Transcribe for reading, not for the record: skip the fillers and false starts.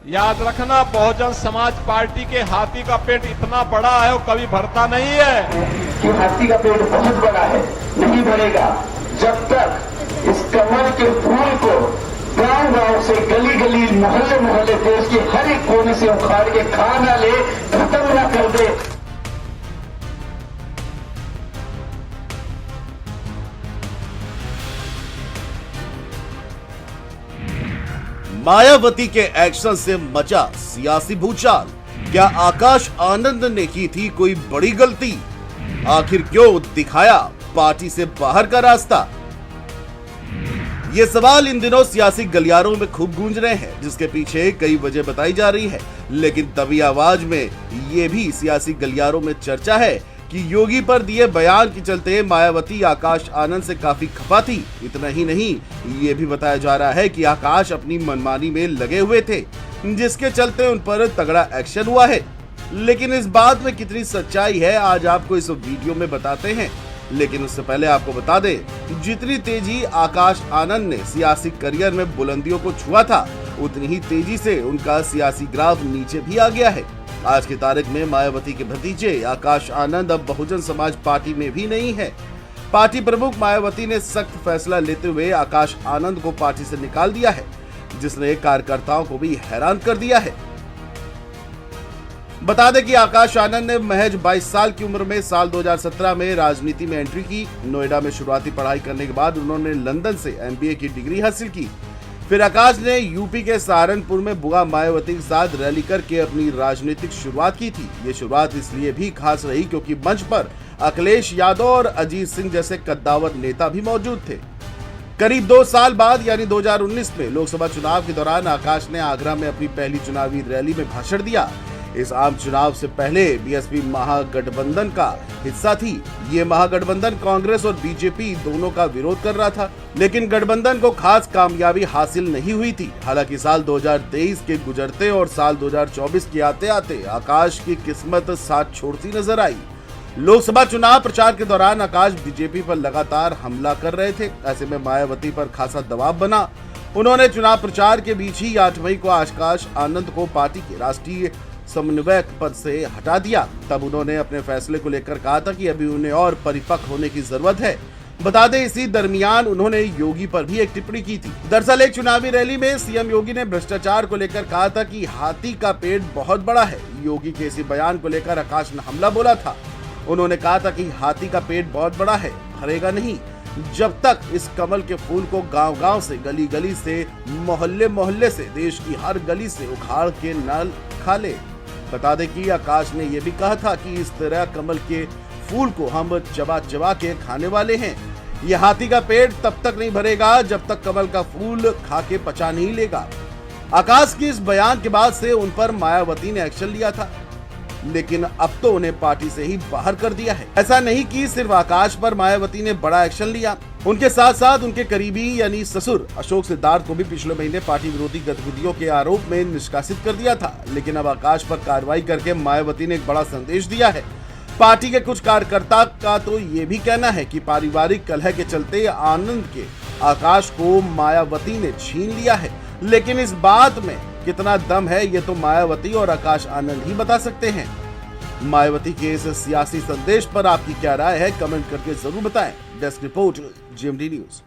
याद रखना, बहुजन समाज पार्टी के हाथी का पेट इतना बड़ा है वो कभी भरता नहीं है। कि हाथी का पेट बहुत बड़ा है, नहीं भरेगा जब तक इस कमल के फूल को गांव गांव से, गली गली, मोहल्ले मोहल्ले, देश के हर एक कोने से उखाड़ के खा ना ले, खत्म ना कर दे। मायावती के एक्शन से मचा सियासी भूचाल। क्या आकाश आनंद ने की थी कोई बड़ी गलती? आखिर क्यों दिखाया पार्टी से बाहर का रास्ता? ये सवाल इन दिनों सियासी गलियारों में खूब गूंज रहे हैं, जिसके पीछे कई वजह बताई जा रही है। लेकिन दबी आवाज में ये भी सियासी गलियारों में चर्चा है कि योगी पर दिए बयान के चलते मायावती आकाश आनंद से काफी खफा थी। इतना ही नहीं, ये भी बताया जा रहा है कि आकाश अपनी मनमानी में लगे हुए थे, जिसके चलते उन पर तगड़ा एक्शन हुआ है। लेकिन इस बात में कितनी सच्चाई है, आज आपको इस वीडियो में बताते हैं। लेकिन उससे पहले आपको बता दें, जितनी तेजी आकाश आनंद ने सियासी करियर में बुलंदियों को छुआ था, उतनी ही तेजी से उनका सियासी ग्राफ नीचे भी आ गया है। आज की तारीख में मायावती के भतीजे आकाश आनंद अब बहुजन समाज पार्टी में भी नहीं है। पार्टी प्रमुख मायावती ने सख्त फैसला लेते हुए आकाश आनंद को पार्टी से निकाल दिया है, जिसने कार्यकर्ताओं को भी हैरान कर दिया है। बता दें कि आकाश आनंद ने महज 22 साल की उम्र में साल 2017 में राजनीति में एंट्री की। नोएडा में शुरुआती पढ़ाई करने के बाद उन्होंने लंदन से MBA की डिग्री हासिल की। फिर आकाश ने यूपी के सहारनपुर में बुआ मायावती के साथ रैली करके अपनी राजनीतिक शुरुआत की थी। ये शुरुआत इसलिए भी खास रही क्योंकि मंच पर अखिलेश यादव और अजीत सिंह जैसे कद्दावर नेता भी मौजूद थे। करीब 2 साल बाद यानी 2019 में लोकसभा चुनाव के दौरान आकाश ने आगरा में अपनी पहली चुनावी रैली में भाषण दिया। इस आम चुनाव से पहले बीएसपी महागठबंधन का हिस्सा थी। ये महागठबंधन कांग्रेस और बीजेपी दोनों का विरोध कर रहा था, लेकिन गठबंधन को खास कामयाबी हासिल नहीं हुई थी। हालांकि साल 2023 के गुजरते और साल 2024 के आते आते आकाश की किस्मत साथ छोड़ती नजर आई। लोकसभा चुनाव प्रचार के दौरान आकाश बीजेपी पर लगातार हमला कर रहे थे। ऐसे में मायावती पर खासा दबाव बना। उन्होंने चुनाव प्रचार के बीच ही 8 मई को आकाश आनंद को पार्टी के राष्ट्रीय समन्वयक पद से हटा दिया। तब उन्होंने अपने फैसले को लेकर कहा था कि अभी उन्हें और परिपक्व होने की जरूरत है। बता दें, इसी दरमियान उन्होंने योगी पर भी एक टिप्पणी की थी। दरअसल एक चुनावी रैली में सीएम योगी ने भ्रष्टाचार को लेकर कहा था कि हाथी का पेट बहुत बड़ा है। योगी के इसी बयान को लेकर आकाश ने हमला बोला था। उन्होंने कहा था कि हाथी का पेट बहुत बड़ा है, भरेगा नहीं जब तक इस कमल के फूल को गांव गांव से, गली गली से, मोहल्ले मोहल्ले से, देश की हर गली से उखाड़ के न खा ले। बता दें कि आकाश ने यह भी कहा था कि इस तरह कमल के फूल को हम चबा चबा के खाने वाले हैं। यह हाथी का पेट तब तक नहीं भरेगा जब तक कमल का फूल खा के पचा नहीं लेगा। आकाश के इस बयान के बाद से उन पर मायावती ने एक्शन लिया था, लेकिन अब तो उन्हें पार्टी से ही बाहर कर दिया है। ऐसा नहीं कि सिर्फ आकाश पर मायावती ने बड़ा एक्शन लिया, उनके साथ साथ उनके करीबी यानी ससुर अशोक सिद्धार्थ को भी पिछले महीने पार्टी विरोधी गतिविधियों के आरोप में निष्कासित कर दिया था। लेकिन अब आकाश पर कार्रवाई करके मायावती ने एक बड़ा संदेश दिया है। पार्टी के कुछ कार्यकर्ता का तो ये भी कहना है कि पारिवारिक कलह के चलते आनंद के आकाश को मायावती ने छीन लिया है। लेकिन इस बात में कितना दम है, ये तो मायावती और आकाश आनंद ही बता सकते हैं। मायावती के इस सियासी संदेश पर आपकी क्या राय है, कमेंट करके जरूर बताएं। Desk report, GMD news.